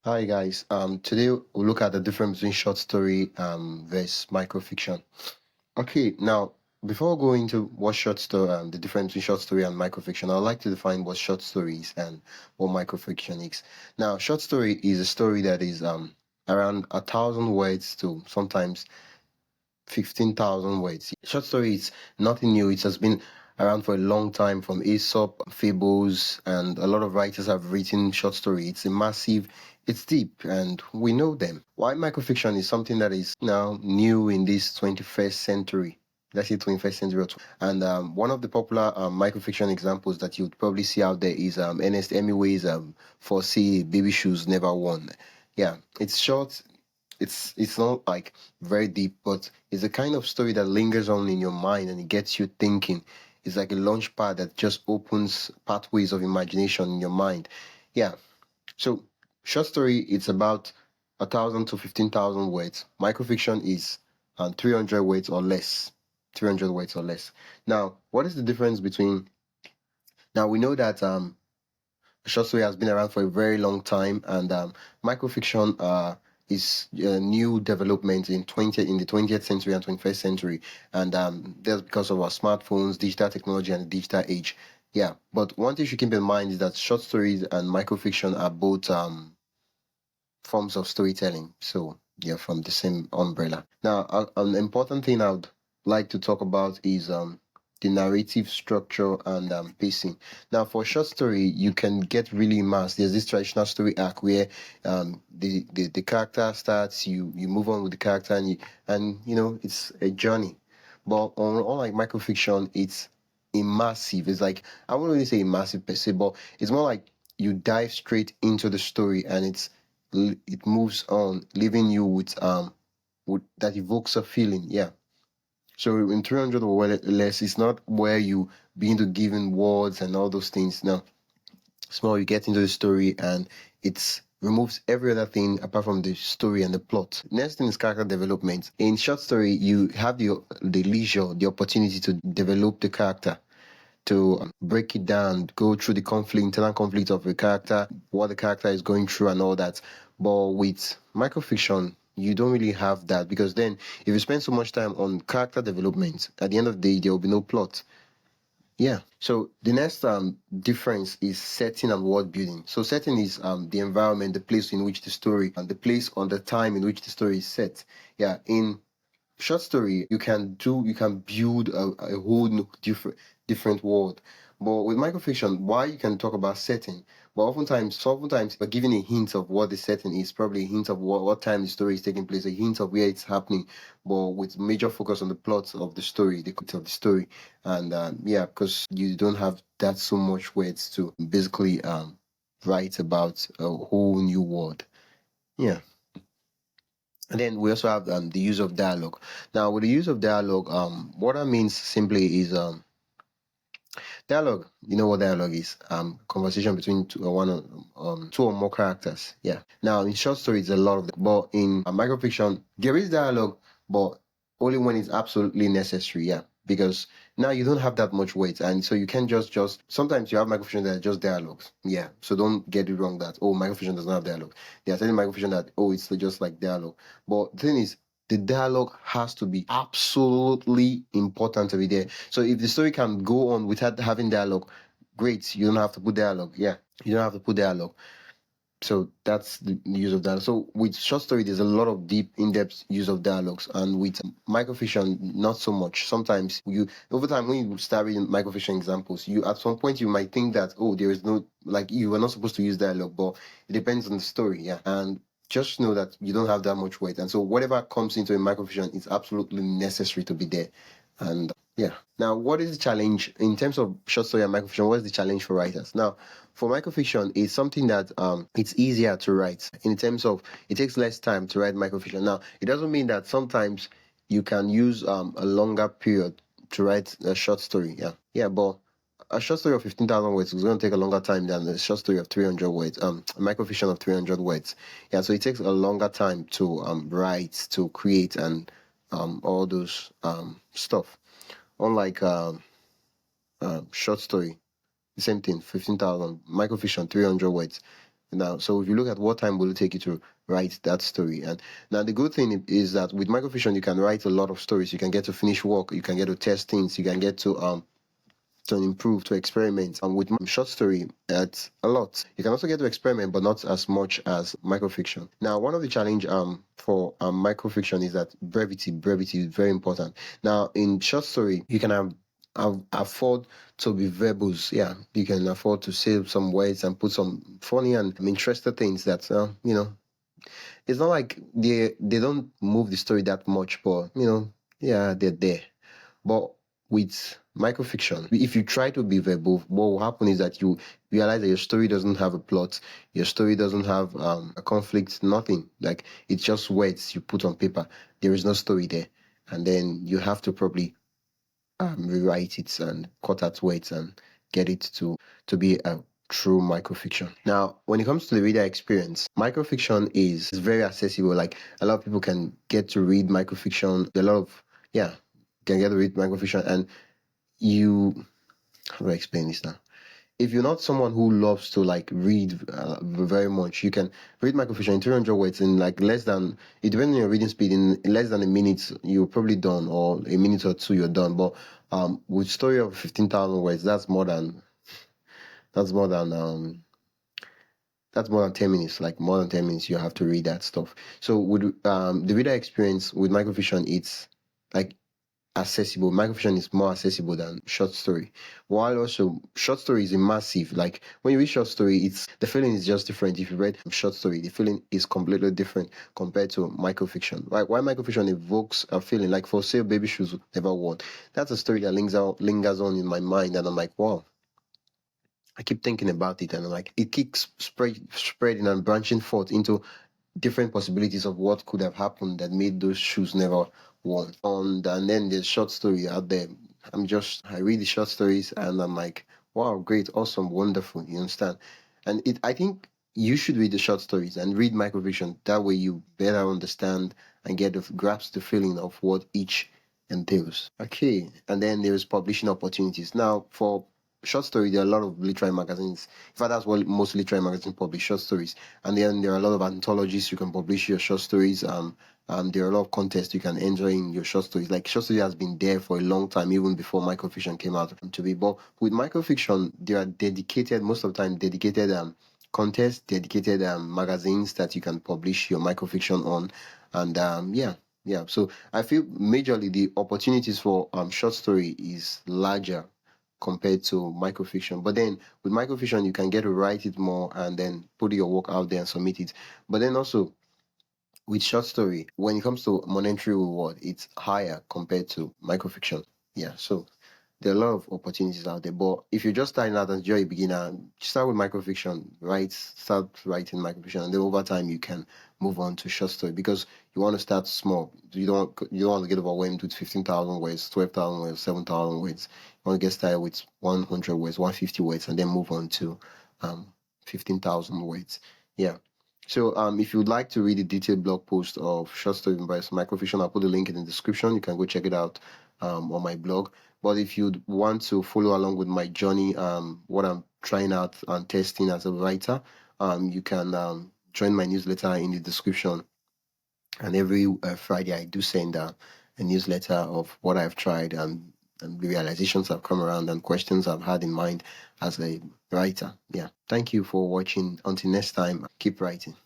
Hi guys. Today we'll look at the difference between short story versus microfiction. Okay, now before going into what short story, the difference between short story and microfiction, I'd like to define what short story is and what microfiction is. Now, short story is a story that is around 1,000 words to sometimes 15,000 words. Short story is nothing new. It has been around for a long time, from Aesop, fables, and a lot of writers have written short story. It's immersive, it's deep, and we know them. Why microfiction is something that is now new in this 21st century. Let's say 21st century. And one of the popular microfiction examples that you would probably see out there is Ernest Hemingway's For Say Baby Shoes Never Won. Yeah, it's short, it's not like very deep, but it's a kind of story that lingers on in your mind and it gets you thinking. It's like a launch pad that just opens pathways of imagination in your mind. Yeah. So short story, it's about 1,000 to 15,000 words. Microfiction is 300 words or less. 300 words or less. Now, what is the difference between? Now we know that short story has been around for a very long time, and microfiction is a new development in the 20th century and 21st century, and that's because of our smartphones, digital technology, and the digital age. Yeah, but one thing you should keep in mind is that short stories and microfiction are both forms of storytelling, so yeah, from the same umbrella. Now, an important thing I would like to talk about is the narrative structure and pacing. Now, for short story, you can get really immersed. There's this traditional story arc where the character starts, you move on with the character, and it's a journey. But unlike microfiction, it's immersive. It's like, I wouldn't really say immersive per se, but it's more like you dive straight into the story and it moves on, leaving you with that evokes a feeling. Yeah. So in 300 or less, it's not where you begin to give in words and all those things. Now, it's more you get into the story and it removes every other thing apart from the story and the plot. Next thing is character development. In short story, you have the leisure, the opportunity to develop the character, to break it down, go through the internal conflict of the character, what the character is going through, and all that. But with microfiction, you don't really have that, because then if you spend so much time on character development, at the end of the day, there will be no plot. Yeah. So the next difference is setting and world building. So setting is the environment, the place in which the story, and the place on the time in which the story is set. Yeah. In short story, you can build a whole different world. But with microfiction, why you can talk about setting, but oftentimes we're giving a hint of what the setting is, probably a hint of what time the story is taking place, a hint of where it's happening, but with major focus on the plot of the story, the content of the story. And yeah, because you don't have that so much words to basically write about a whole new world. Yeah. And then we also have the use of dialogue. Now, with the use of dialogue, what that means simply is dialogue. You know what dialogue is? Conversation between two or more characters. Yeah. Now, in short stories, a lot of them, but in microfiction, there is dialogue, but only when it's absolutely necessary. Yeah. Because now you don't have that much weight, and so you can just sometimes you have microfiction that are just dialogues. Yeah. So don't get it wrong that microfiction does not have dialogue. They are telling microfiction that it's just like dialogue. But the thing is, the dialogue has to be absolutely important to be there. So if the story can go on without having dialogue, great. You don't have to put dialogue. Yeah, you don't have to put dialogue. So that's the use of dialogue. So with short story, there's a lot of deep, in-depth use of dialogues, and with microfiction, not so much. Sometimes you, over time, when you start reading microfiction examples, you at some point you might think that there is no, like, you were not supposed to use dialogue, but it depends on the story. Yeah, and just know that you don't have that much weight, and so whatever comes into a microfiction is absolutely necessary to be there. And yeah. Now, what is the challenge in terms of short story and microfiction? What is the challenge for writers? Now, for microfiction, it's something that it's easier to write in terms of it takes less time to write microfiction. Now, it doesn't mean that sometimes you can use a longer period to write a short story. Yeah, yeah, but a short story of 15,000 words is going to take a longer time than a short story of 300 words, a microfiction of 300 words. Yeah, so it takes a longer time to write, to create, and all those stuff. Unlike short story, the same thing, 15,000, microfiction, 300 words. Now, so if you look at what time will it take you to write that story, and now the good thing is that with microfiction you can write a lot of stories. You can get to finish work, you can get to test things, you can get to improve, to experiment. And with short story, it's a lot. You can also get to experiment, but not as much as microfiction. Now, one of the challenge for microfiction is that brevity. Brevity is very important. Now, in short story, you can afford to be verbose. Yeah, you can afford to say some words and put some funny and interesting things that it's not like they don't move the story that much, but yeah, they're there. But with microfiction, if you try to be verbal, what will happen is that you realize that your story doesn't have a plot, your story doesn't have a conflict, nothing. Like, it's just words you put on paper. There is no story there. And then you have to probably rewrite it and cut out words and get it to be a true microfiction. Now, when it comes to the reader experience, microfiction is very accessible. Like, a lot of people can get to read microfiction. A lot of can get to read microfiction, and you how do I explain this now? If you're not someone who loves to like read very much, you can read microfiction in 300 words in like less than, it depends on your reading speed, in less than a minute you're probably done, or a minute or two you're done. But with story of 15,000 words, that's more than that's more than 10 minutes. Like, more than 10 minutes you have to read that stuff. So with the reader experience with microfiction, it's like accessible. Microfiction is more accessible than short story. While also short story is immersive. Like, when you read short story, it's the feeling is just different. If you read short story, the feeling is completely different compared to microfiction. Right? Why microfiction evokes a feeling, like for sale baby shoes never worn. That's a story that lingers on in my mind, and I'm like, wow. I keep thinking about it, and I'm like, it keeps spreading and branching forth into different possibilities of what could have happened that made those shoes never worn. And then there's short story out there. I read the short stories and I'm like, wow, great, awesome, wonderful. You understand? And I think you should read the short stories and read microfiction. That way you better understand and grasp the feeling of what each entails. Okay, and then there's publishing opportunities. Now, for short story, there are a lot of literary magazines. In fact, that's what most literary magazines publish, short stories. And then there are a lot of anthologies you can publish your short stories. There are a lot of contests you can enter in your short stories. Like, short story has been there for a long time, even before microfiction came out to be. But with microfiction, there are most of the time, dedicated contests, dedicated magazines that you can publish your microfiction on. And yeah. So I feel majorly the opportunities for short story is larger compared to microfiction. But then with microfiction, you can get to write it more and then put your work out there and submit it. But then also with short story, when it comes to monetary reward, it's higher compared to microfiction. Yeah, so there are a lot of opportunities out there. But if you're just starting out as you're a beginner, start with microfiction, start writing microfiction, and then over time you can move on to short story, because you want to start small. You don't want to get overwhelmed with 15,000 words, 12,000 words, 7,000 words. You want to get started with 100 words, 150 words, and then move on to 15,000 words. Yeah. So if you would like to read the detailed blog post of short story by microfiction, I'll put the link in the description. You can go check it out on my blog. But if you'd want to follow along with my journey, what I'm trying out and testing as a writer, you can join my newsletter in the description. And every Friday, I do send a newsletter of what I've tried and the realizations I've come around and questions I've had in mind as a writer. Yeah. Thank you for watching. Until next time, keep writing.